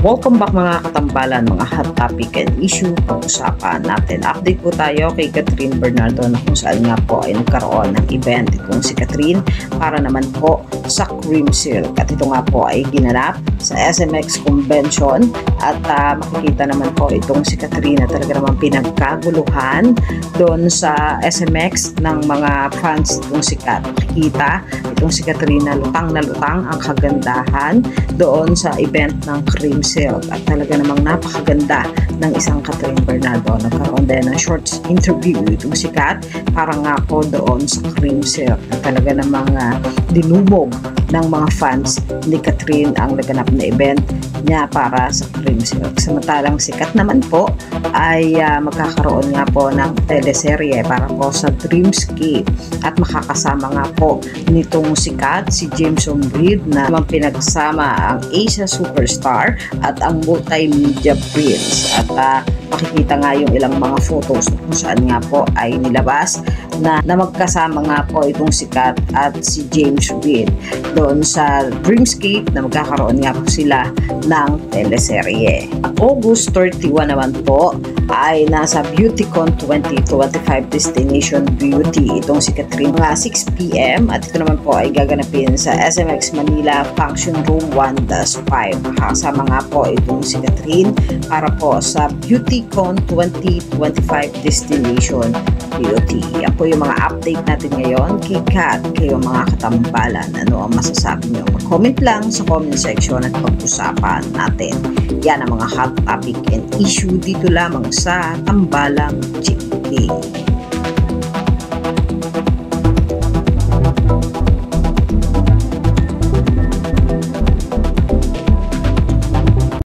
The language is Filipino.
Welcome back mga katambalan, mga hot topic and issue pag-usapan natin. Update po tayo kay Catherine Bernardo na kung saan nga po ay nagkaroon ng event itong si Catherine para naman po sa Cream Silk. At ito nga po ay ginanap sa SMX Convention at makikita naman po itong si Catherine na talaga naman pinagkaguluhan doon sa SMX ng mga fans itong sikat. Makikita itong si Catherine na lutang ang kagandahan doon sa event ng Cream Silk at talaga namang napakaganda ng isang Catherine Bernardo. Nagkaroon din ng short interview itong sikat para nga po doon sa Cream Silk na talaga namang dinubog ng mga fans ni Catherine ang naganap na event niya para sa Cream Silk. Samantalang sikat naman po ay magkakaroon nga po ng teleserye para po sa Dreamscape at makakasama nga po nitong sikat si Jameson Reid na pinagsama ang Asia Superstar at ang Multimedia Prince at makikita nga yung ilang mga photos kung saan nga po ay nilabas na magkasama nga po itong sikat at si James Reid doon sa Dreamscape na magkakaroon nga po sila ng teleserye. August 31 naman po ay nasa BeautyCon 2025 Destination Beauty itong si Catherine mga 6 PM at ito naman po ay gaganapin sa SMX Manila Function Room 1-5. Makakasama nga po itong si Catherine para po sa BeautyCon 2025 Destination Beauty. Yan po yung mga update natin ngayon kay Kat, kayo mga katambalan. Ano ang masasabi nyo? Mag-comment lang sa comment section at pag-usapan natin. Yan ang mga hot topic and issue dito lamang sa Tambalang GK.